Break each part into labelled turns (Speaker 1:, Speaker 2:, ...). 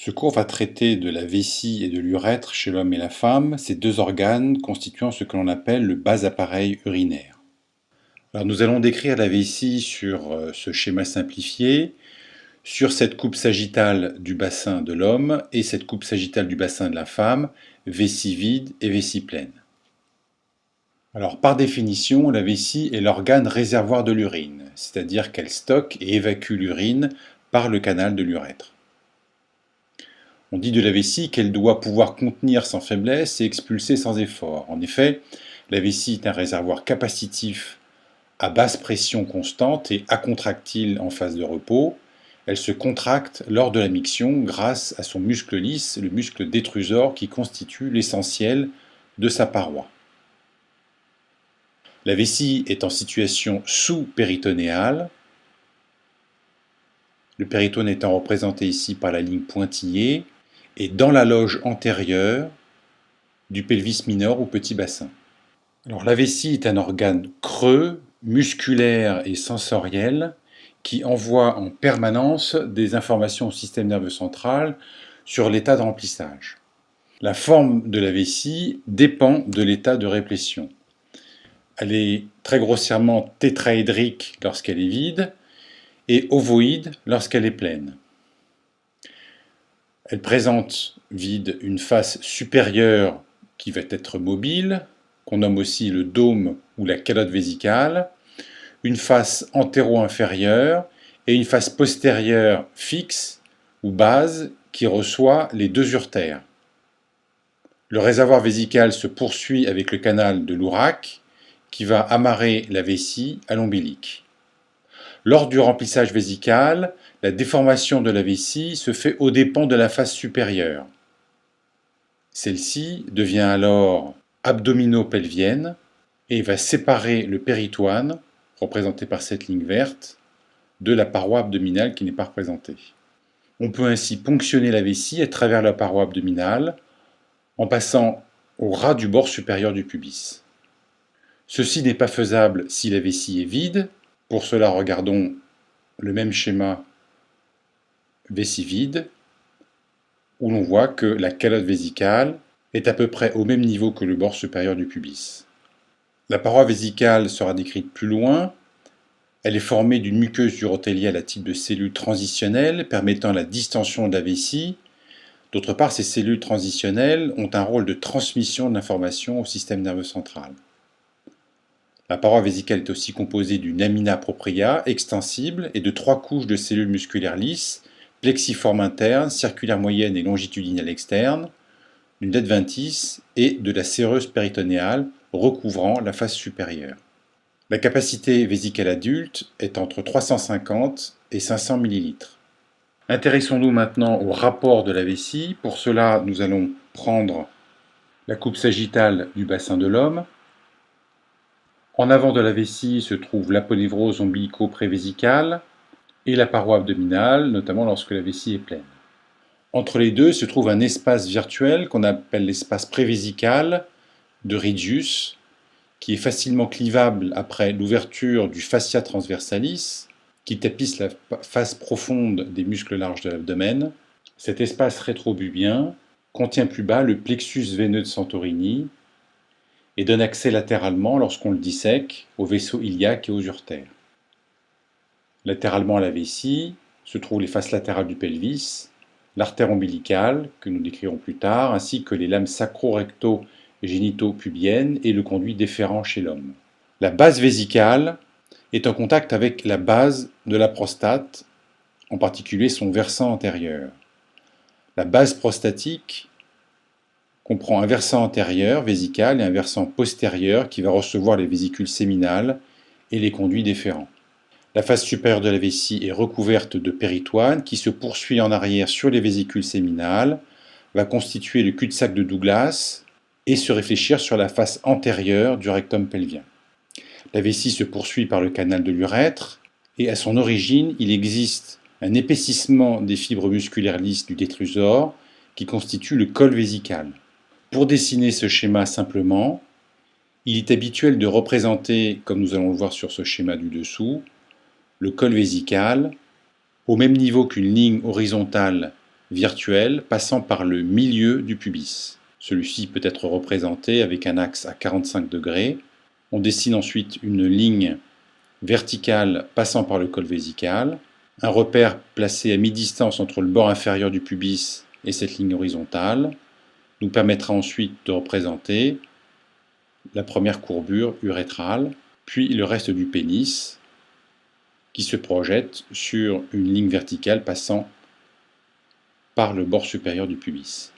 Speaker 1: Ce cours va traiter de la vessie et de l'urètre chez l'homme et la femme, ces deux organes constituant ce que l'on appelle le bas appareil urinaire. Alors nous allons décrire la vessie sur ce schéma simplifié, sur cette coupe sagittale du bassin de l'homme et cette coupe sagittale du bassin de la femme, vessie vide et vessie pleine. Alors par définition, la vessie est l'organe réservoir de l'urine, c'est-à-dire qu'elle stocke et évacue l'urine par le canal de l'urètre. On dit de la vessie qu'elle doit pouvoir contenir sans faiblesse et expulser sans effort. En effet, la vessie est un réservoir capacitif à basse pression constante et acontractile en phase de repos. Elle se contracte lors de la miction grâce à son muscle lisse, le muscle détrusor qui constitue l'essentiel de sa paroi. La vessie est en situation sous-péritonéale, le péritone étant représenté ici par la ligne pointillée, et dans la loge antérieure du pelvis minor ou petit bassin. Alors, la vessie est un organe creux, musculaire et sensoriel qui envoie en permanence des informations au système nerveux central sur l'état de remplissage. La forme de la vessie dépend de l'état de réplétion. Elle est très grossièrement tétraédrique lorsqu'elle est vide et ovoïde lorsqu'elle est pleine. Elle présente vide une face supérieure qui va être mobile, qu'on nomme aussi le dôme ou la calotte vésicale, une face antéro-inférieure et une face postérieure fixe ou base qui reçoit les deux urtères. Le réservoir vésical se poursuit avec le canal de l'Ouraque qui va amarrer la vessie à l'ombilic. Lors du remplissage vésical, la déformation de la vessie se fait aux dépens de la face supérieure. Celle-ci devient alors abdominopelvienne et va séparer le péritoine, représenté par cette ligne verte, de la paroi abdominale qui n'est pas représentée. On peut ainsi ponctionner la vessie à travers la paroi abdominale en passant au ras du bord supérieur du pubis. Ceci n'est pas faisable si la vessie est vide. Pour cela, regardons le même schéma vessie vide, où l'on voit que la calotte vésicale est à peu près au même niveau que le bord supérieur du pubis. La paroi vésicale sera décrite plus loin. Elle est formée d'une muqueuse urothéliale à type de cellules transitionnelles permettant la distension de la vessie. D'autre part, ces cellules transitionnelles ont un rôle de transmission de l'information au système nerveux central. La paroi vésicale est aussi composée d'une lamina propria extensible et de 3 couches de cellules musculaires lisses, plexiformes internes, circulaires moyennes et longitudinales externes, d'une adventice et de la séreuse péritonéale recouvrant la face supérieure. La capacité vésicale adulte est entre 350 et 500 ml. Intéressons-nous maintenant au rapport de la vessie. Pour cela, nous allons prendre la coupe sagittale du bassin de l'homme. En avant de la vessie se trouve l'aponévrose ombilico-prévésicale et la paroi abdominale, notamment lorsque la vessie est pleine. Entre les deux se trouve un espace virtuel qu'on appelle l'espace prévésical de Ridgius, qui est facilement clivable après l'ouverture du fascia transversalis, qui tapisse la face profonde des muscles larges de l'abdomen. Cet espace rétrobubien contient plus bas le plexus veineux de Santorini et donne accès latéralement, lorsqu'on le dissèque, aux vaisseaux iliaques et aux urtères. Latéralement à la vessie se trouvent les faces latérales du pelvis, l'artère ombilicale, que nous décrirons plus tard, ainsi que les lames sacro-recto-génito-pubiennes et le conduit déférent chez l'homme. La base vésicale est en contact avec la base de la prostate, en particulier son versant antérieur. La base prostatique comprend un versant antérieur, vésical, et un versant postérieur qui va recevoir les vésicules séminales et les conduits déférents. La face supérieure de la vessie est recouverte de péritoine qui se poursuit en arrière sur les vésicules séminales, va constituer le cul-de-sac de Douglas et se réfléchir sur la face antérieure du rectum pelvien. La vessie se poursuit par le canal de l'urètre et à son origine, il existe un épaississement des fibres musculaires lisses du détrusor qui constitue le col vésical. Pour dessiner ce schéma simplement, il est habituel de représenter, comme nous allons le voir sur ce schéma du dessous, le col vésical au même niveau qu'une ligne horizontale virtuel passant par le milieu du pubis. Celui-ci peut être représenté avec un axe à 45 degrés. On dessine ensuite une ligne verticale passant par le col vésical, un repère placé à mi-distance entre le bord inférieur du pubis et cette ligne horizontale nous permettra ensuite de représenter la première courbure urétrale, puis le reste du pénis qui se projette sur une ligne verticale passant par le bord supérieur du pubis.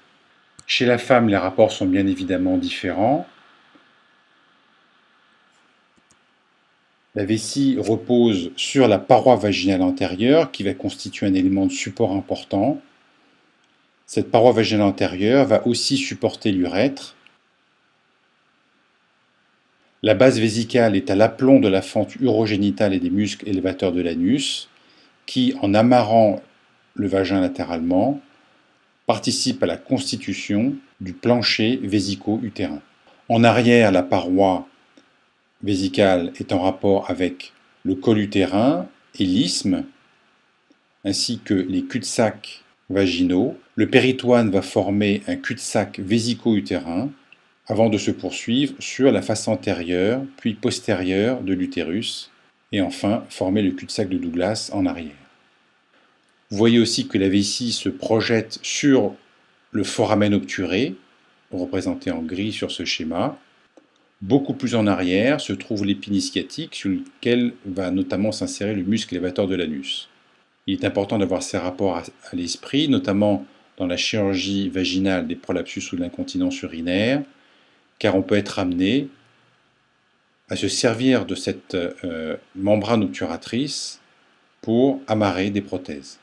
Speaker 1: Chez la femme, les rapports sont bien évidemment différents. La vessie repose sur la paroi vaginale antérieure qui va constituer un élément de support important. Cette paroi vaginale antérieure va aussi supporter l'urètre. La base vésicale est à l'aplomb de la fente urogénitale et des muscles élévateurs de l'anus qui, en amarrant le vagin latéralement, participe à la constitution du plancher vésico-utérin. En arrière, la paroi vésicale est en rapport avec le col utérin et l'isthme, ainsi que les cul-de-sac vaginaux. Le péritoine va former un cul-de-sac vésico-utérin avant de se poursuivre sur la face antérieure puis postérieure de l'utérus et enfin former le cul-de-sac de Douglas en arrière. Vous voyez aussi que la vessie se projette sur le foramen obturé, représenté en gris sur ce schéma. Beaucoup plus en arrière se trouve l'épine sciatique sur lequel va notamment s'insérer le muscle élévateur de l'anus. Il est important d'avoir ces rapports à l'esprit, notamment dans la chirurgie vaginale des prolapsus ou de l'incontinence urinaire, car on peut être amené à se servir de cette membrane obturatrice pour amarrer des prothèses.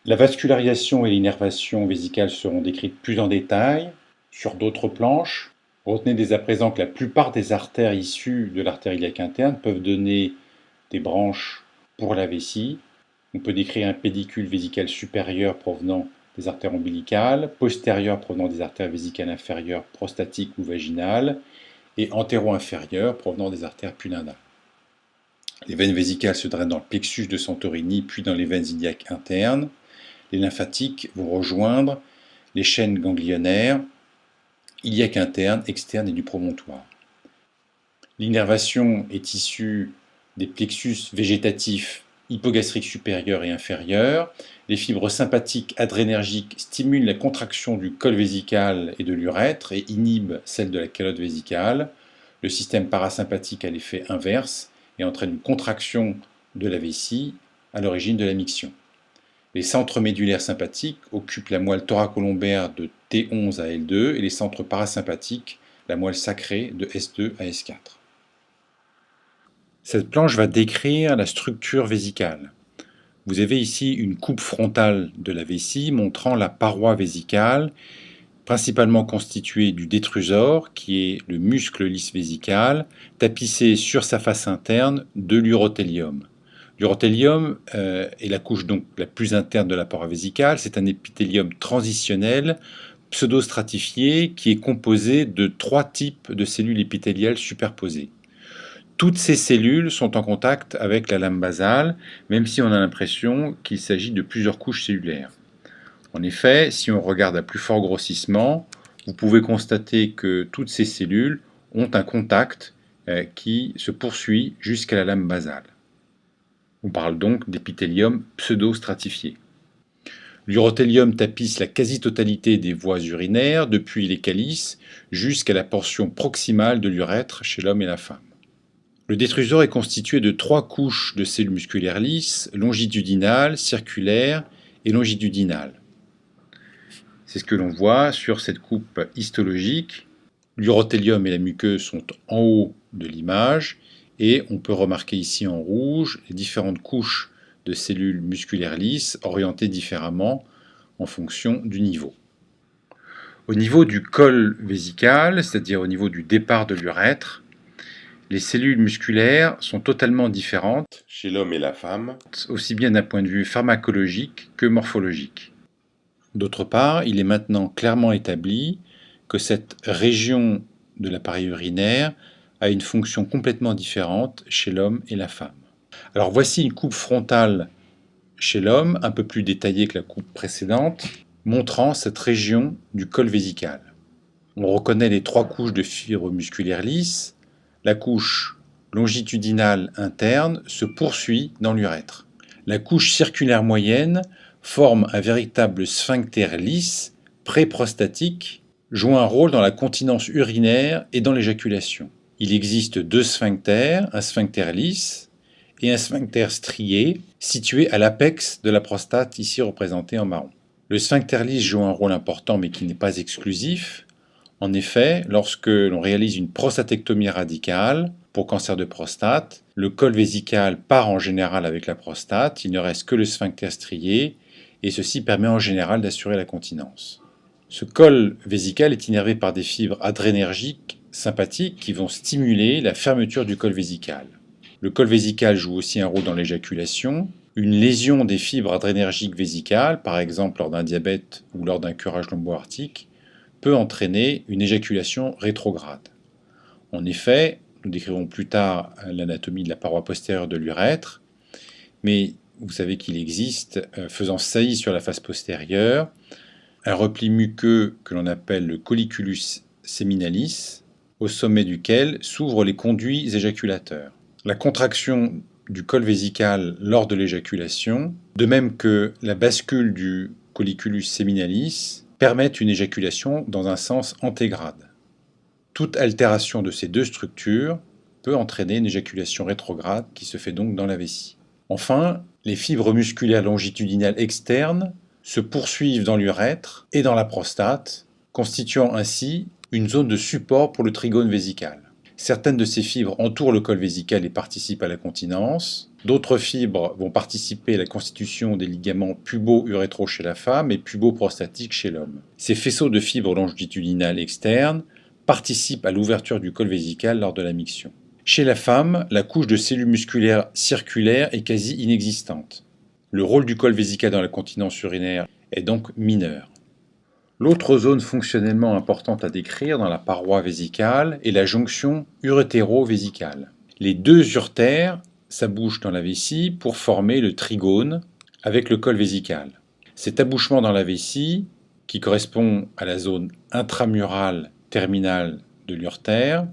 Speaker 1: La vascularisation et l'innervation vésicale seront décrites plus en détail sur d'autres planches. Retenez dès à présent que la plupart des artères issues de l'artère iliaque interne peuvent donner des branches pour la vessie. On peut décrire un pédicule vésical supérieur provenant des artères ombilicales, postérieur provenant des artères vésicales inférieures prostatiques ou vaginales, et antéro-inférieure provenant des artères pudendales. Les veines vésicales se drainent dans le plexus de Santorini, puis dans les veines iliaques internes. Les lymphatiques vont rejoindre les chaînes ganglionnaires, iliaques internes, externes et du promontoire. L'innervation est issue des plexus végétatifs hypogastriques supérieurs et inférieurs. Les fibres sympathiques adrénergiques stimulent la contraction du col vésical et de l'urètre et inhibent celle de la calotte vésicale. Le système parasympathique a l'effet inverse et entraîne une contraction de la vessie à l'origine de la miction. Les centres médulaires sympathiques occupent la moelle thoracolombaire de T11 à L2 et les centres parasympathiques la moelle sacrée de S2 à S4. Cette planche va décrire la structure vésicale. Vous avez ici une coupe frontale de la vessie montrant la paroi vésicale, principalement constituée du détrusor, qui est le muscle lisse vésical, tapissé sur sa face interne de l'urothélium. L'urothélium est la couche donc la plus interne de la paroi vésicale. C'est un épithélium transitionnel, pseudostratifié, qui est composé de 3 types de cellules épithéliales superposées. Toutes ces cellules sont en contact avec la lame basale, même si on a l'impression qu'il s'agit de plusieurs couches cellulaires. En effet, si on regarde à plus fort grossissement, vous pouvez constater que toutes ces cellules ont un contact qui se poursuit jusqu'à la lame basale. On parle donc d'épithélium pseudo-stratifié. L'urothélium tapisse la quasi-totalité des voies urinaires, depuis les calices jusqu'à la portion proximale de l'urètre chez l'homme et la femme. Le détrusor est constitué de 3 couches de cellules musculaires lisses, longitudinales, circulaires et longitudinales. C'est ce que l'on voit sur cette coupe histologique. L'urothélium et la muqueuse sont en haut de l'image et on peut remarquer ici en rouge les différentes couches de cellules musculaires lisses orientées différemment en fonction du niveau. Au niveau du col vésical, c'est-à-dire au niveau du départ de l'urètre, les cellules musculaires sont totalement différentes
Speaker 2: chez l'homme et la femme,
Speaker 1: aussi bien d'un point de vue pharmacologique que morphologique. D'autre part, il est maintenant clairement établi que cette région de l'appareil urinaire a une fonction complètement différente chez l'homme et la femme. Alors voici une coupe frontale chez l'homme, un peu plus détaillée que la coupe précédente, montrant cette région du col vésical. On reconnaît les 3 couches de fibres musculaires lisses. La couche longitudinale interne se poursuit dans l'urètre. La couche circulaire moyenne forme un véritable sphincter lisse, préprostatique, jouant un rôle dans la continence urinaire et dans l'éjaculation. Il existe 2 sphincters, un sphincter lisse et un sphincter strié, situé à l'apex de la prostate, ici représenté en marron. Le sphincter lisse joue un rôle important mais qui n'est pas exclusif. En effet, lorsque l'on réalise une prostatectomie radicale pour cancer de prostate, le col vésical part en général avec la prostate, il ne reste que le sphincter strié, et ceci permet en général d'assurer la continence. Ce col vésical est innervé par des fibres adrénergiques sympathiques qui vont stimuler la fermeture du col vésical. Le col vésical joue aussi un rôle dans l'éjaculation. Une lésion des fibres adrénergiques vésicales, par exemple lors d'un diabète ou lors d'un curage lombo-aortique, peut entraîner une éjaculation rétrograde. En effet, nous décrirons plus tard l'anatomie de la paroi postérieure de l'urètre, mais vous savez qu'il existe, faisant saillie sur la face postérieure, un repli muqueux que l'on appelle le colliculus seminalis, au sommet duquel s'ouvrent les conduits éjaculateurs. La contraction du col vésical lors de l'éjaculation, de même que la bascule du colliculus seminalis, permettent une éjaculation dans un sens antégrade. Toute altération de ces 2 structures peut entraîner une éjaculation rétrograde qui se fait donc dans la vessie. Enfin, les fibres musculaires longitudinales externes se poursuivent dans l'urètre et dans la prostate, constituant ainsi une zone de support pour le trigone vésical. Certaines de ces fibres entourent le col vésical et participent à la continence. D'autres fibres vont participer à la constitution des ligaments pubo-urétro chez la femme et pubo-prostatiques chez l'homme. Ces faisceaux de fibres longitudinales externes participent à l'ouverture du col vésical lors de la miction. Chez la femme, la couche de cellules musculaires circulaires est quasi inexistante. Le rôle du col vésical dans la continence urinaire est donc mineur. L'autre zone fonctionnellement importante à décrire dans la paroi vésicale est la jonction urétéro-vésicale. Les 2 urtères s'abouchent dans la vessie pour former le trigone avec le col vésical. Cet abouchement dans la vessie, qui correspond à la zone intramurale terminale de l'urtère,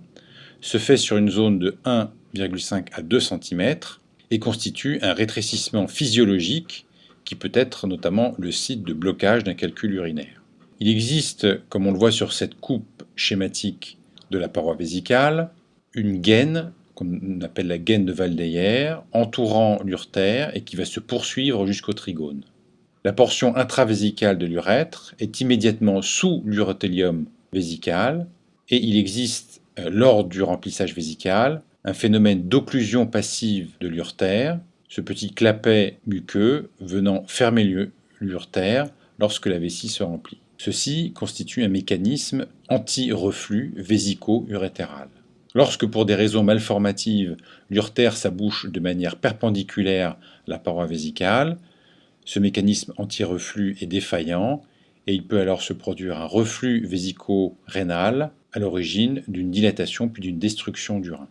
Speaker 1: se fait sur une zone de 1,5 à 2 cm et constitue un rétrécissement physiologique qui peut être notamment le site de blocage d'un calcul urinaire. Il existe, comme on le voit sur cette coupe schématique de la paroi vésicale, une gaine, qu'on appelle la gaine de Waldeyer, entourant l'urtère et qui va se poursuivre jusqu'au trigone. La portion intravésicale de l'urètre est immédiatement sous l'urothélium vésical et il existe, lors du remplissage vésical, un phénomène d'occlusion passive de l'urtère, ce petit clapet muqueux venant fermer l'urtère lorsque la vessie se remplit. Ceci constitue un mécanisme anti-reflux vésico-urétéral. Lorsque, pour des raisons malformatives, l'urtère s'abouche de manière perpendiculaire à la paroi vésicale, ce mécanisme anti-reflux est défaillant et il peut alors se produire un reflux vésico-rénal à l'origine d'une dilatation puis d'une destruction du rein.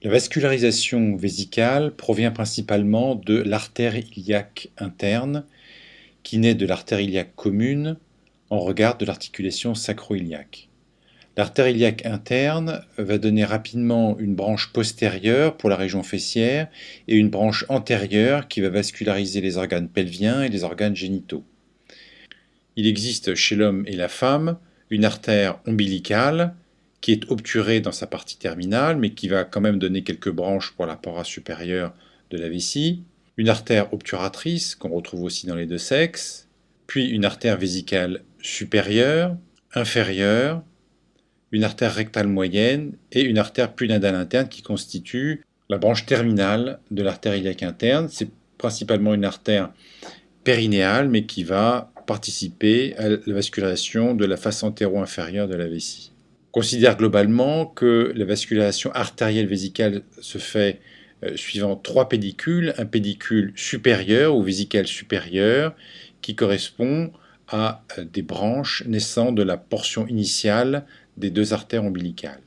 Speaker 1: La vascularisation vésicale provient principalement de l'artère iliaque interne qui naît de l'artère iliaque commune en regard de l'articulation sacro-iliaque. L'artère iliaque interne va donner rapidement une branche postérieure pour la région fessière et une branche antérieure qui va vasculariser les organes pelviens et les organes génitaux. Il existe chez l'homme et la femme une artère ombilicale qui est obturée dans sa partie terminale mais qui va quand même donner quelques branches pour la paroi supérieure de la vessie, une artère obturatrice qu'on retrouve aussi dans les 2 sexes, puis une artère vésicale supérieure, inférieure, une artère rectale moyenne et une artère pudendale interne qui constitue la branche terminale de l'artère iliaque interne. C'est principalement une artère périnéale mais qui va participer à la vascularisation de la face antéro-inférieure de la vessie. On considère globalement que la vascularisation artérielle vésicale se fait suivant 3 pédicules, un pédicule supérieur ou vésical supérieur qui correspond à des branches naissant de la portion initiale des 2 artères ombilicales.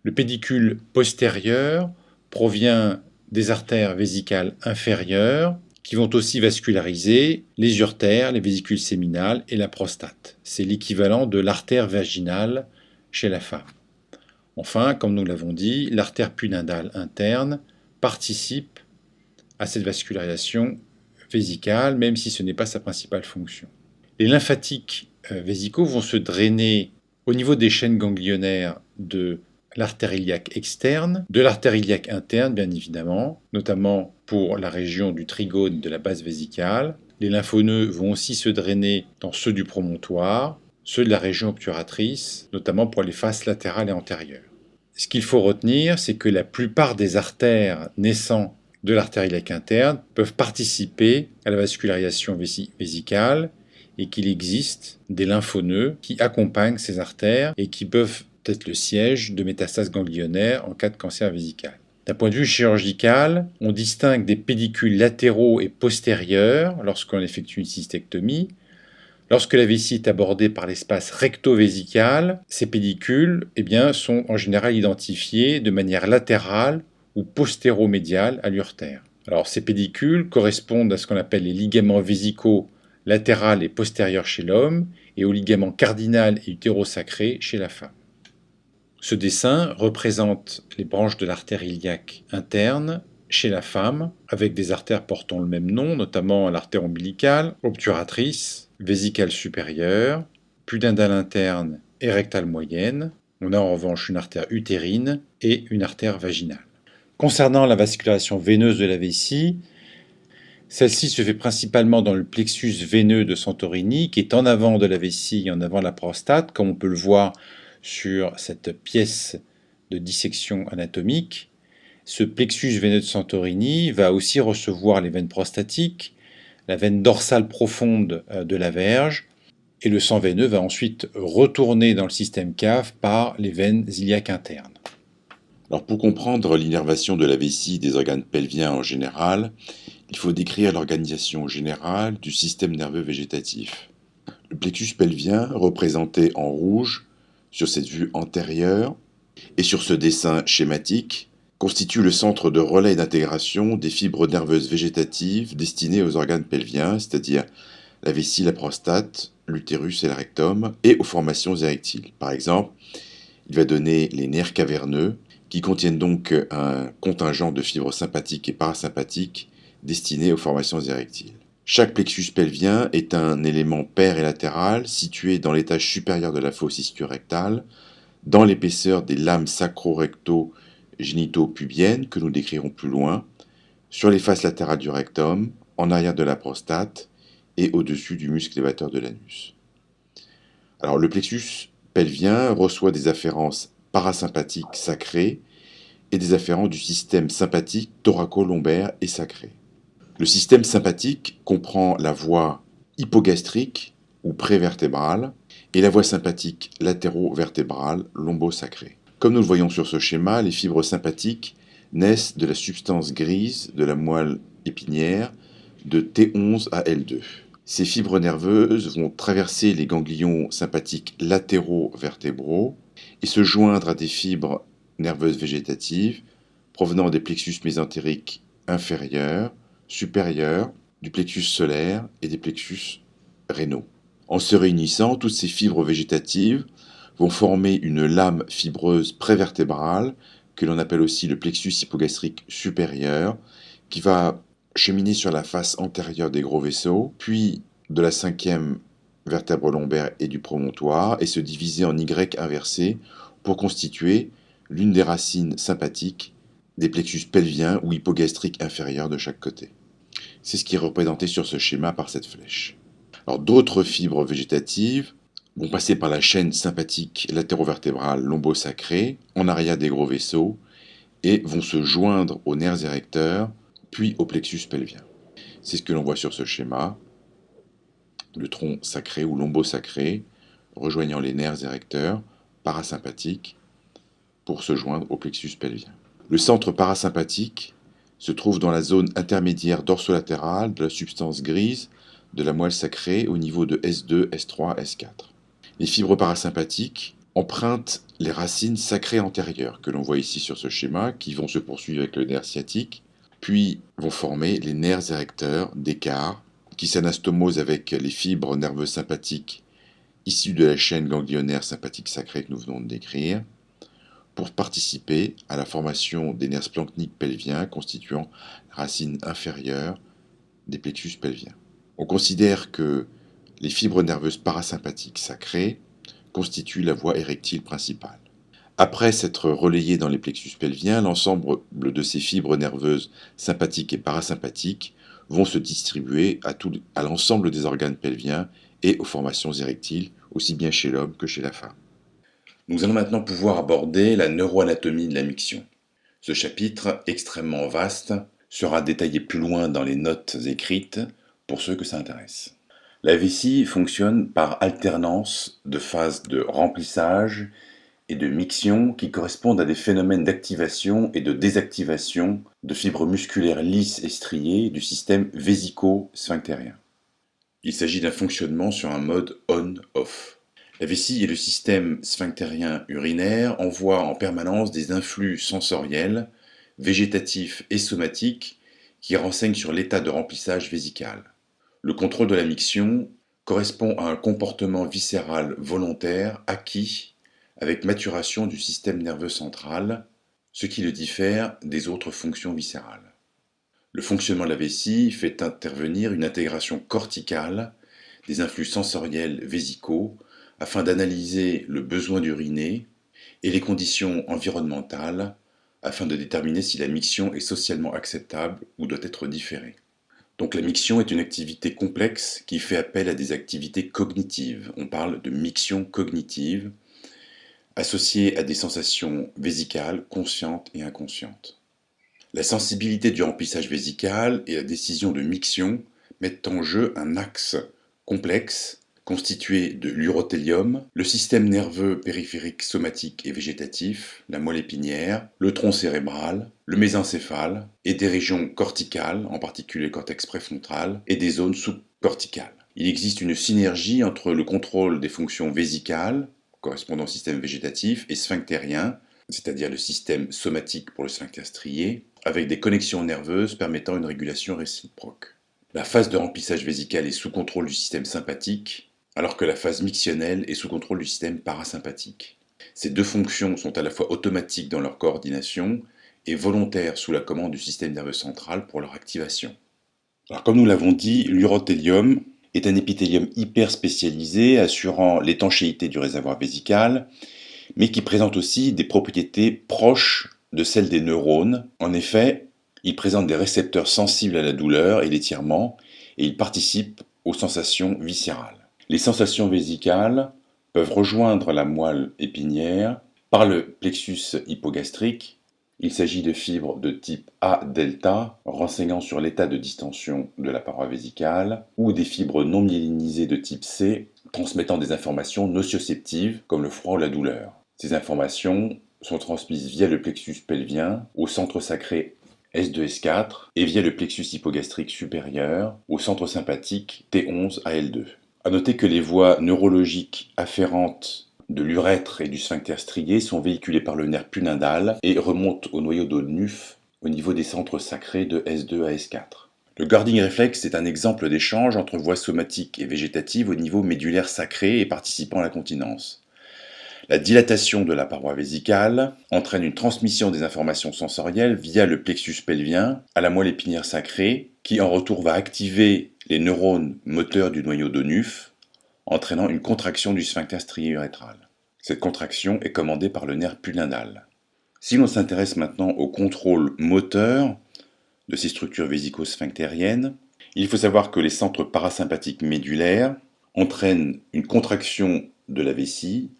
Speaker 1: Le pédicule postérieur provient des artères vésicales inférieures qui vont aussi vasculariser les uretères, les vésicules séminales et la prostate. C'est l'équivalent de l'artère vaginale chez la femme. Enfin, comme nous l'avons dit, l'artère pudendale interne participe à cette vascularisation vésicale, même si ce n'est pas sa principale fonction. Les lymphatiques vésicaux vont se drainer au niveau des chaînes ganglionnaires de l'artère iliaque externe, de l'artère iliaque interne, bien évidemment, notamment pour la région du trigone de la base vésicale. Les lymphonoeux vont aussi se drainer dans ceux du promontoire, ceux de la région obturatrice, notamment pour les faces latérales et antérieures. Ce qu'il faut retenir, c'est que la plupart des artères naissant de l'artère iliaque interne peuvent participer à la vascularisation vésicale et qu'il existe des lymphonoeux qui accompagnent ces artères et qui peuvent être le siège de métastases ganglionnaires en cas de cancer vésical. D'un point de vue chirurgical, on distingue des pédicules latéraux et postérieurs lorsqu'on effectue une cystectomie. Lorsque la vessie est abordée par l'espace recto-vésical, ces pédicules sont en général identifiés de manière latérale ou postéromédiale à l'urtère. Alors ces pédicules correspondent à ce qu'on appelle les ligaments vésicaux latéral et postérieur chez l'homme et aux ligaments cardinal et utérosacré chez la femme. Ce dessin représente les branches de l'artère iliaque interne chez la femme, avec des artères portant le même nom, notamment l'artère ombilicale, obturatrice, vésicale supérieure, pudendale interne et rectale moyenne. On a en revanche une artère utérine et une artère vaginale. Concernant la vascularisation veineuse de la vessie, celle-ci se fait principalement dans le plexus veineux de Santorini, qui est en avant de la vessie et en avant de la prostate, comme on peut le voir sur cette pièce de dissection anatomique. Ce plexus veineux de Santorini va aussi recevoir les veines prostatiques, la veine dorsale profonde de la verge, et le sang veineux va ensuite retourner dans le système cave par les veines iliaques internes.
Speaker 2: Alors pour comprendre l'innervation de la vessie des organes pelviens en général, il faut décrire l'organisation générale du système nerveux végétatif. Le plexus pelvien, représenté en rouge sur cette vue antérieure et sur ce dessin schématique, constitue le centre de relais d'intégration des fibres nerveuses végétatives destinées aux organes pelviens, c'est-à-dire la vessie, la prostate, l'utérus et le rectum, et aux formations érectiles. Par exemple, il va donner les nerfs caverneux, qui contiennent donc un contingent de fibres sympathiques et parasympathiques destinées aux formations érectiles. Chaque plexus pelvien est un élément pair et latéral situé dans l'étage supérieur de la fosse ischio-rectale, dans l'épaisseur des lames sacro-recto-génito-pubiennes que nous décrirons plus loin, sur les faces latérales du rectum, en arrière de la prostate et au-dessus du muscle élévateur de l'anus. Alors le plexus pelvien reçoit des afférences parasympathiques sacrées et des afférents du système sympathique thoraco-lombaire et sacré. Le système sympathique comprend la voie hypogastrique ou prévertébrale et la voie sympathique latéro-vertébrale lombo-sacrée. Comme nous le voyons sur ce schéma, les fibres sympathiques naissent de la substance grise de la moelle épinière de T11 à L2. Ces fibres nerveuses vont traverser les ganglions sympathiques latéraux vertébraux et se joindre à des fibres nerveuses végétatives provenant des plexus mésentériques inférieurs, supérieurs, du plexus solaire et des plexus rénaux. En se réunissant, toutes ces fibres végétatives vont former une lame fibreuse prévertébrale que l'on appelle aussi le plexus hypogastrique supérieur, qui va cheminer sur la face antérieure des gros vaisseaux, puis de la 5e vertèbre lombaire et du promontoire, et se diviser en Y inversé pour constituer l'une des racines sympathiques des plexus pelviens ou hypogastriques inférieurs de chaque côté. C'est ce qui est représenté sur ce schéma par cette flèche. Alors d'autres fibres végétatives vont passer par la chaîne sympathique latérovertébrale lombo-sacrée en arrière des gros vaisseaux et vont se joindre aux nerfs érecteurs puis au plexus pelvien. C'est ce que l'on voit sur ce schéma, le tronc sacré ou lombo-sacré rejoignant les nerfs érecteurs parasympathiques pour se joindre au plexus pelvien. Le centre parasympathique se trouve dans la zone intermédiaire dorsolatérale de la substance grise de la moelle sacrée au niveau de S2, S3, S4. Les fibres parasympathiques empruntent les racines sacrées antérieures que l'on voit ici sur ce schéma qui vont se poursuivre avec le nerf sciatique Puis vont former les nerfs érecteurs d'écart qui s'anastomosent avec les fibres nerveuses sympathiques issues de la chaîne ganglionnaire sympathique sacrée que nous venons de décrire, pour participer à la formation des nerfs splanchniques pelviens constituant la racine inférieure des plexus pelviens. On considère que les fibres nerveuses parasympathiques sacrées constituent la voie érectile principale. Après s'être relayées dans les plexus pelviens, l'ensemble de ces fibres nerveuses sympathiques et parasympathiques vont se distribuer à l'ensemble des organes pelviens et aux formations érectiles, aussi bien chez l'homme que chez la femme.
Speaker 1: Nous allons maintenant pouvoir aborder la neuroanatomie de la miction. Ce chapitre, extrêmement vaste, sera détaillé plus loin dans les notes écrites pour ceux que ça intéresse. La vessie fonctionne par alternance de phases de remplissage et de miction qui correspondent à des phénomènes d'activation et de désactivation de fibres musculaires lisses et striées du système vésico-sphinctérien. Il s'agit d'un fonctionnement sur un mode on-off. La vessie et le système sphinctérien urinaire envoient en permanence des influx sensoriels, végétatifs et somatiques qui renseignent sur l'état de remplissage vésical. Le contrôle de la miction correspond à un comportement viscéral volontaire acquis avec maturation du système nerveux central, ce qui le diffère des autres fonctions viscérales. Le fonctionnement de la vessie fait intervenir une intégration corticale des influx sensoriels vésicaux afin d'analyser le besoin d'uriner et les conditions environnementales afin de déterminer si la miction est socialement acceptable ou doit être différée. Donc la miction est une activité complexe qui fait appel à des activités cognitives. On parle de miction cognitive associée à des sensations vésicales conscientes et inconscientes. La sensibilité du remplissage vésical et la décision de miction mettent en jeu un axe complexe constitué de l'urothélium, le système nerveux périphérique somatique et végétatif, la moelle épinière, le tronc cérébral, le mésencéphale et des régions corticales, en particulier le cortex préfrontal, et des zones sous-corticales. Il existe une synergie entre le contrôle des fonctions vésicales, correspondant au système végétatif, et sphinctérien, c'est-à-dire le système somatique pour le sphincter strié, avec des connexions nerveuses permettant une régulation réciproque. La phase de remplissage vésical est sous contrôle du système sympathique, alors que la phase mictionnelle est sous contrôle du système parasympathique. Ces deux fonctions sont à la fois automatiques dans leur coordination et volontaires sous la commande du système nerveux central pour leur activation. Alors comme nous l'avons dit, l'urothélium est un épithélium hyper spécialisé assurant l'étanchéité du réservoir vésical, mais qui présente aussi des propriétés proches de celles des neurones. En effet, il présente des récepteurs sensibles à la douleur et l'étirement, et il participe aux sensations viscérales. Les sensations vésicales peuvent rejoindre la moelle épinière par le plexus hypogastrique. Il s'agit de fibres de type A-delta, renseignant sur l'état de distension de la paroi vésicale, ou des fibres non myélinisées de type C, transmettant des informations nocioceptives comme le froid ou la douleur. Ces informations sont transmises via le plexus pelvien au centre sacré S2-S4 et via le plexus hypogastrique supérieur au centre sympathique T11-AL2. À noter que les voies neurologiques afférentes de l'urètre et du sphincter strié sont véhiculées par le nerf pudendal et remontent au noyau d'Onuf au niveau des centres sacrés de S2 à S4. Le guarding reflex est un exemple d'échange entre voies somatiques et végétatives au niveau médulaire sacré et participant à la continence. La dilatation de la paroi vésicale entraîne une transmission des informations sensorielles via le plexus pelvien à la moelle épinière sacrée, qui en retour va activer les neurones moteurs du noyau d'Onuf, entraînant une contraction du sphincter strié urétral. Cette contraction est commandée par le nerf pudendal. Si l'on s'intéresse maintenant au contrôle moteur de ces structures vésico-sphinctériennes, il faut savoir que les centres parasympathiques médulaires entraînent une contraction de la vessie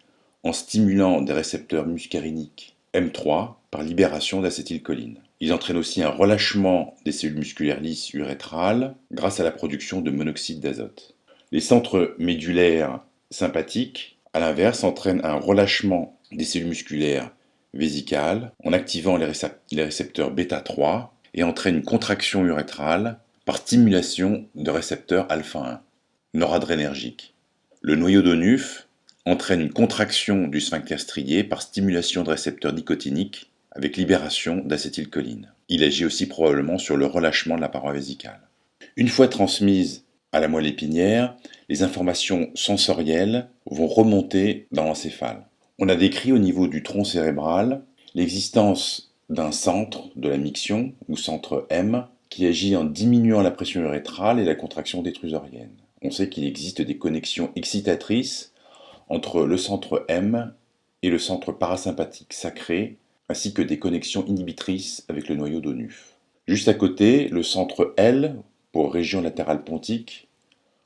Speaker 1: en stimulant des récepteurs muscariniques M3 par libération d'acétylcholine. Ils entraînent aussi un relâchement des cellules musculaires lisses urétrales grâce à la production de monoxyde d'azote. Les centres médulaires sympathiques, à l'inverse, entraînent un relâchement des cellules musculaires vésicales en activant les récepteurs bêta-3 et entraînent une contraction urétrale par stimulation de récepteurs alpha-1, noradrénergiques. Le noyau d'Onuf entraîne une contraction du sphincter strié par stimulation de récepteurs nicotiniques avec libération d'acétylcholine. Il agit aussi probablement sur le relâchement de la paroi vésicale. Une fois transmises à la moelle épinière, les informations sensorielles vont remonter dans l'encéphale. On a décrit au niveau du tronc cérébral l'existence d'un centre de la miction, ou centre M, qui agit en diminuant la pression urétrale et la contraction détrusorienne. On sait qu'il existe des connexions excitatrices entre le centre M et le centre parasympathique sacré, ainsi que des connexions inhibitrices avec le noyau d'Onuf. Juste à côté, le centre L, pour région latérale pontique,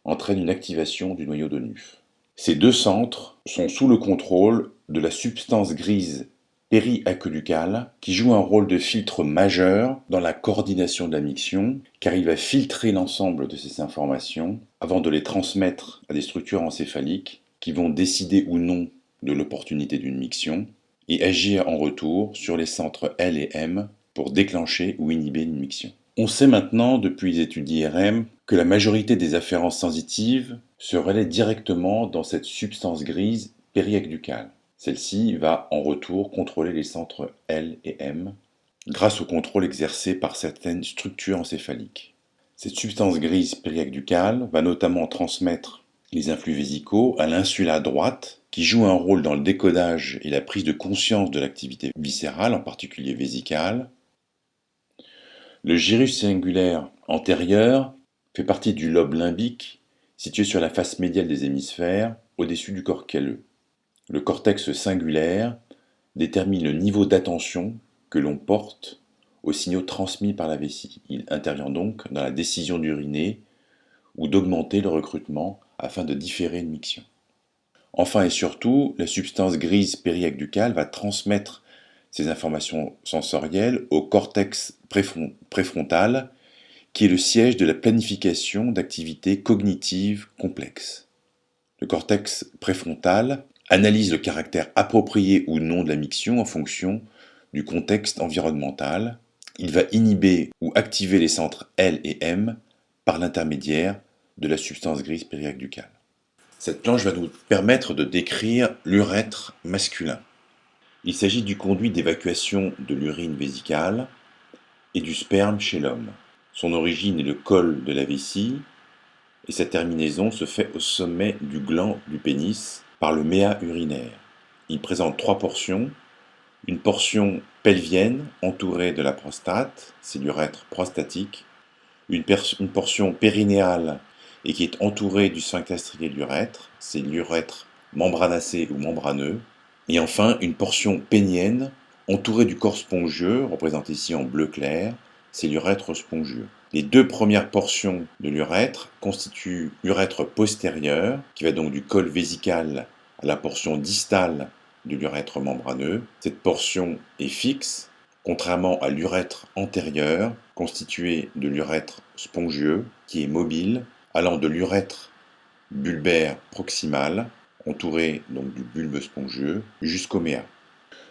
Speaker 1: entraîne une activation du noyau d'Onuf. Ces deux centres sont sous le contrôle de la substance grise périaqueducale qui joue un rôle de filtre majeur dans la coordination de la miction, car il va filtrer l'ensemble de ces informations avant de les transmettre à des structures encéphaliques qui vont décider ou non de l'opportunité d'une miction et agir en retour sur les centres L et M pour déclencher ou inhiber une miction. On sait maintenant, depuis les études d'IRM, que la majorité des afférences sensitives se relaient directement dans cette substance grise périaqueducale. Celle-ci va en retour contrôler les centres L et M grâce au contrôle exercé par certaines structures encéphaliques. Cette substance grise périaqueducale va notamment transmettre les influx vésicaux à l'insula droite, qui joue un rôle dans le décodage et la prise de conscience de l'activité viscérale, en particulier vésicale. Le gyrus singulaire antérieur fait partie du lobe limbique, situé sur la face médiale des hémisphères, au-dessus du corps calleux. Le cortex singulaire détermine le niveau d'attention que l'on porte aux signaux transmis par la vessie. Il intervient donc dans la décision d'uriner ou d'augmenter le recrutement afin de différer une miction. Enfin et surtout, la substance grise périaqueducale va transmettre ces informations sensorielles au cortex préfrontal, qui est le siège de la planification d'activités cognitives complexes. Le cortex préfrontal analyse le caractère approprié ou non de la miction en fonction du contexte environnemental. Il va inhiber ou activer les centres L et M par l'intermédiaire de la substance grise périaqueducale. Cette planche va nous permettre de décrire l'urètre masculin. Il s'agit du conduit d'évacuation de l'urine vésicale et du sperme chez l'homme. Son origine est le col de la vessie et sa terminaison se fait au sommet du gland du pénis par le méa urinaire. Il présente 3 portions. Une portion pelvienne entourée de la prostate, c'est l'urètre prostatique. Une portion périnéale et qui est entourée du sphincter strié de l'urètre, c'est l'urètre membranacé ou membraneux. Et enfin, une portion pénienne entourée du corps spongieux, représenté ici en bleu clair, c'est l'urètre spongieux. Les 2 premières portions de l'urètre constituent l'urètre postérieur, qui va donc du col vésical à la portion distale de l'urètre membraneux. Cette portion est fixe, contrairement à l'urètre antérieur, constitué de l'urètre spongieux, qui est mobile, allant de l'urètre bulbaire proximal, entouré donc du bulbe spongieux, jusqu'au méa.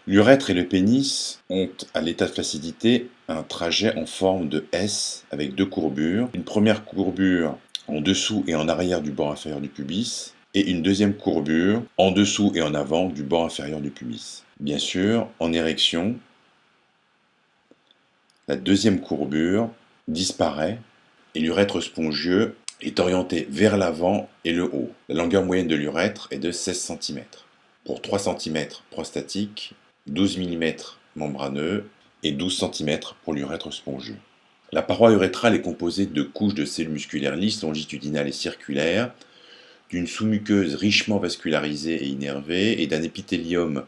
Speaker 1: L'urètre et le pénis ont, à l'état de flaccidité, un trajet en forme de S avec 2 courbures. Une première courbure en dessous et en arrière du bord inférieur du pubis, et une deuxième courbure en dessous et en avant du bord inférieur du pubis. Bien sûr, en érection, la deuxième courbure disparaît et l'urètre spongieux est orienté vers l'avant et le haut. La longueur moyenne de l'urètre est de 16 cm. Pour 3 cm prostatique, 12 mm membraneux et 12 cm pour l'urètre spongieux. La paroi urétrale est composée de couches de cellules musculaires lisses, longitudinales et circulaires, d'une sous-muqueuse richement vascularisée et innervée et d'un épithélium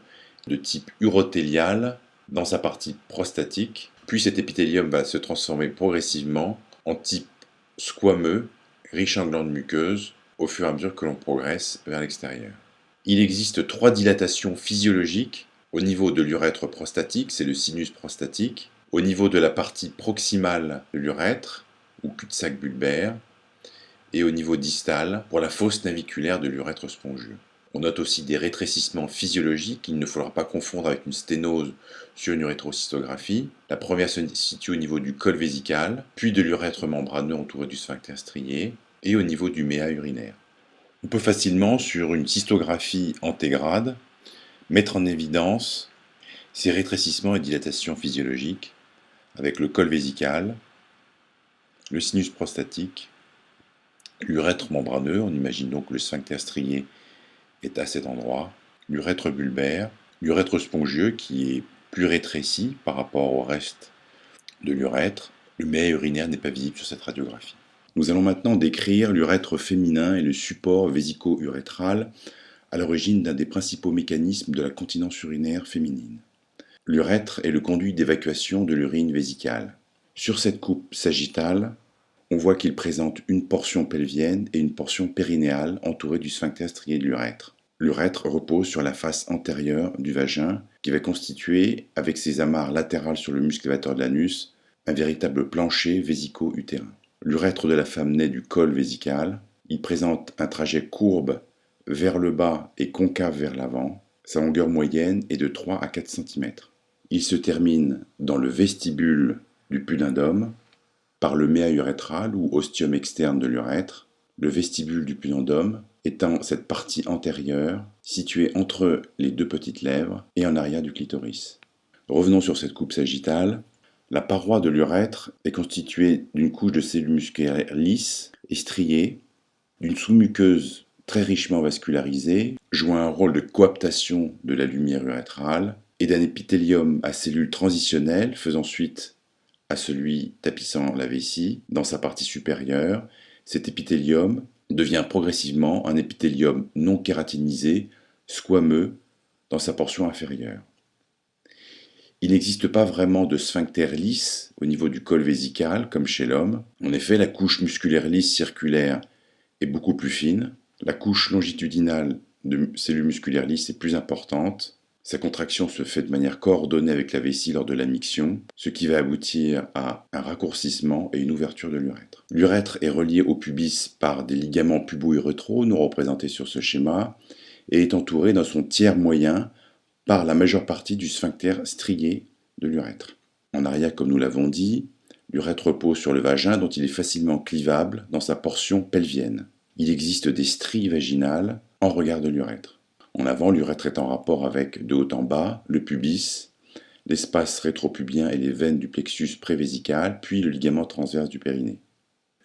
Speaker 1: de type urothélial dans sa partie prostatique. Puis cet épithélium va se transformer progressivement en type squameux, riche en glandes muqueuses, au fur et à mesure que l'on progresse vers l'extérieur. Il existe 3 dilatations physiologiques au niveau de l'urètre prostatique, c'est le sinus prostatique, au niveau de la partie proximale de l'urètre, ou cul-de-sac bulbaire, et au niveau distal, pour la fosse naviculaire de l'urètre spongieux. On note aussi des rétrécissements physiologiques qu'il ne faudra pas confondre avec une sténose sur une urétrocystographie. La première se situe au niveau du col vésical, puis de l'urètre membraneux entouré du sphincter strié, et au niveau du méa urinaire. On peut facilement, sur une cystographie antégrade, mettre en évidence ces rétrécissements et dilatations physiologiques
Speaker 2: avec le col vésical, le sinus prostatique, l'urètre membraneux, on imagine donc que le sphincter strié est à cet endroit, l'urètre bulbaire, l'urètre spongieux qui est plus rétréci par rapport au reste de l'urètre. Le méa urinaire n'est pas visible sur cette radiographie. Nous allons maintenant décrire l'urètre féminin et le support vésico-urétral à l'origine d'un des principaux mécanismes de la continence urinaire féminine. L'urètre est le conduit d'évacuation de l'urine vésicale. Sur cette coupe sagittale, on voit qu'il présente une portion pelvienne et une portion périnéale entourée du sphincter strié de l'urètre. L'urètre repose sur la face antérieure du vagin qui va constituer, avec ses amarres latérales sur le muscle élévateur de l'anus, un véritable plancher vésico-utérin. L'urètre de la femme naît du col vésical. Il présente un trajet courbe vers le bas et concave vers l'avant. Sa longueur moyenne est de 3 à 4 cm. Il se termine dans le vestibule du pudendum par le méa urétral ou ostium externe de l'urètre. Le vestibule du pudendum étant cette partie antérieure située entre les deux petites lèvres et en arrière du clitoris. Revenons sur cette coupe sagittale. La paroi de l'urètre est constituée d'une couche de cellules musculaires lisses et striées, d'une sous-muqueuse très richement vascularisée, jouant un rôle de coaptation de la lumière urétrale, et d'un épithélium à cellules transitionnelles faisant suite à celui tapissant la vessie dans sa partie supérieure. Cet épithélium devient progressivement un épithélium non kératinisé, squameux, dans sa portion inférieure. Il n'existe pas vraiment de sphincter lisse au niveau du col vésical, comme chez l'homme. En effet, la couche musculaire lisse circulaire est beaucoup plus fine. La couche longitudinale de cellules musculaires lisses est plus importante. Sa contraction se fait de manière coordonnée avec la vessie lors de la miction, ce qui va aboutir à un raccourcissement et une ouverture de l'urètre. L'urètre est relié au pubis par des ligaments pubo-urétraux, non représentés sur ce schéma, et est entouré dans son tiers moyen par la majeure partie du sphincter strié de l'urètre. En arrière, comme nous l'avons dit, l'urètre repose sur le vagin dont il est facilement clivable dans sa portion pelvienne. Il existe des stries vaginales en regard de l'urètre. En avant, l'urètre est en rapport avec, de haut en bas, le pubis, l'espace rétropubien et les veines du plexus prévésical, puis le ligament transverse du périnée.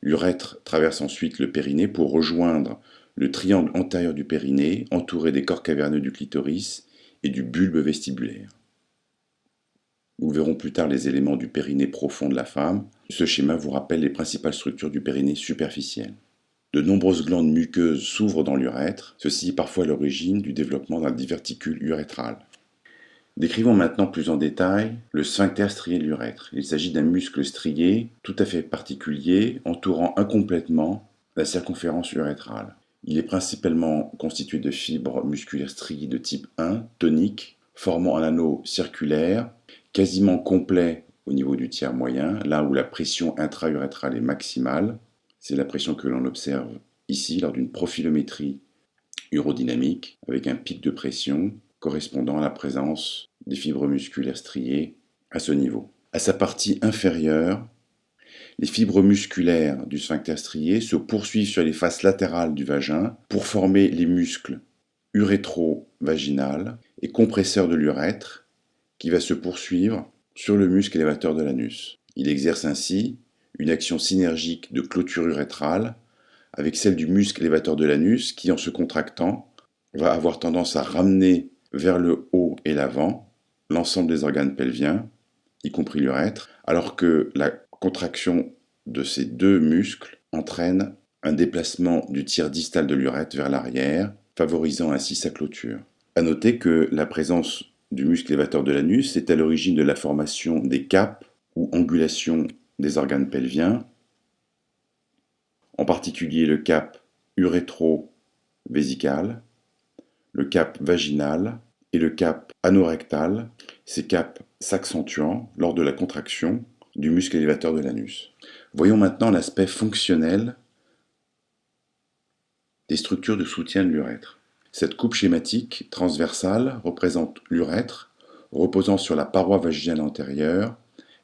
Speaker 2: L'urètre traverse ensuite le périnée pour rejoindre le triangle antérieur du périnée, entouré des corps caverneux du clitoris et du bulbe vestibulaire. Nous verrons plus tard les éléments du périnée profond de la femme. Ce schéma vous rappelle les principales structures du périnée superficiel. De nombreuses glandes muqueuses s'ouvrent dans l'urètre, ceci est parfois à l'origine du développement d'un diverticule urétral. Décrivons maintenant plus en détail le sphincter strié de l'urètre. Il s'agit d'un muscle strié tout à fait particulier, entourant incomplètement la circonférence urétrale. Il est principalement constitué de fibres musculaires striées de type 1, toniques, formant un anneau circulaire, quasiment complet au niveau du tiers moyen, là où la pression intra-urétrale est maximale. C'est la pression que l'on observe ici lors d'une profilométrie urodynamique, avec un pic de pression correspondant à la présence des fibres musculaires striées à ce niveau. À sa partie inférieure, les fibres musculaires du sphincter strié se poursuivent sur les faces latérales du vagin pour former les muscles urétro-vaginal et compresseur de l'urètre qui va se poursuivre sur le muscle élévateur de l'anus. Il exerce ainsi une action synergique de clôture urétrale avec celle du muscle élévateur de l'anus qui, en se contractant, va avoir tendance à ramener vers le haut et l'avant l'ensemble des organes pelviens, y compris l'urètre, alors que la contraction de ces deux muscles entraîne un déplacement du tiers distal de l'urètre vers l'arrière, favorisant ainsi sa clôture. A noter que la présence du muscle élévateur de l'anus est à l'origine de la formation des capes ou angulations des organes pelviens, en particulier le cap urétro-vésical, le cap vaginal et le cap anorectal, ces caps s'accentuant lors de la contraction du muscle élévateur de l'anus. Voyons maintenant l'aspect fonctionnel des structures de soutien de l'urètre. Cette coupe schématique transversale représente l'urètre reposant sur la paroi vaginale antérieure,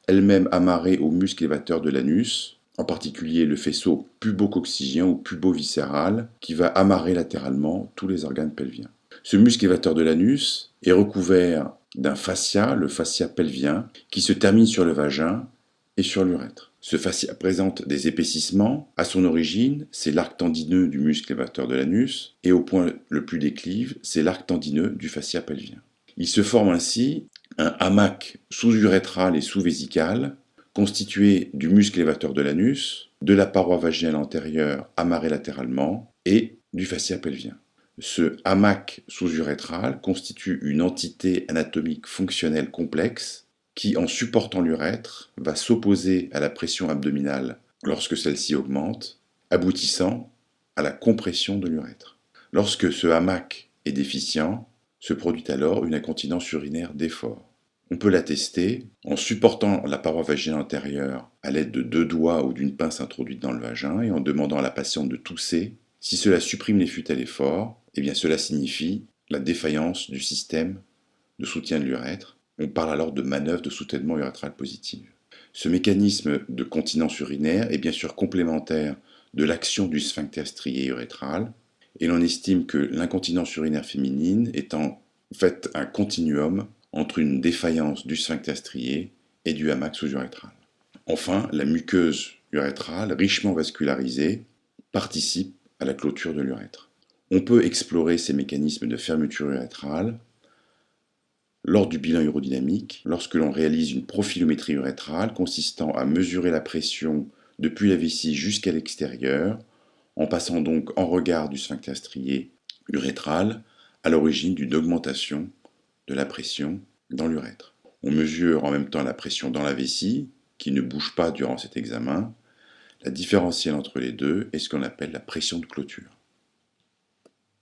Speaker 2: elle-même amarrée au muscle élévateur de l'anus, en particulier le faisceau pubococcygien ou puboviscéral, qui va amarrer latéralement tous les organes pelviens. Ce muscle élévateur de l'anus est recouvert d'un fascia, le fascia pelvien, qui se termine sur le vagin
Speaker 1: et sur l'urètre. Ce fascia présente des épaississements. À son origine, c'est l'arc tendineux du muscle élévateur de l'anus, et au point le plus déclive, c'est l'arc tendineux du fascia pelvien. Il se forme ainsi un hamac sous-urétral et sous-vésical, constitué du muscle élévateur de l'anus, de la paroi vaginale antérieure amarrée latéralement et du fascia pelvien. Ce hamac sous-urétral constitue une entité anatomique fonctionnelle complexe qui, en supportant l'urètre, va s'opposer à la pression abdominale lorsque celle-ci augmente, aboutissant à la compression de l'urètre. Lorsque ce hamac est déficient, se produit alors une incontinence urinaire d'effort. On peut l'attester en supportant la paroi vaginale antérieure à l'aide de 2 doigts ou d'une pince introduite dans le vagin et en demandant à la patiente de tousser. Si cela supprime les fuites à l'effort, eh bien cela signifie la défaillance du système de soutien de l'urètre. On parle alors de manœuvre de soutènement urétral positive. Ce mécanisme de continence urinaire est bien sûr complémentaire de l'action du sphincter strié urétral, et l'on estime que l'incontinence urinaire féminine est en fait un continuum entre une défaillance du sphincter strié et du hamac sous-urétral. Enfin, la muqueuse urétrale, richement vascularisée, participe à la clôture de l'urètre. On peut explorer ces mécanismes de fermeture urétrale lors du bilan urodynamique, lorsque l'on réalise une profilométrie urétrale consistant à mesurer la pression depuis la vessie jusqu'à l'extérieur, en passant donc en regard du sphincter strié urétral à l'origine d'une augmentation de la pression dans l'urètre. On mesure en même temps la pression dans la vessie, qui ne bouge pas durant cet examen. La différentielle entre les deux est ce qu'on appelle la pression de clôture.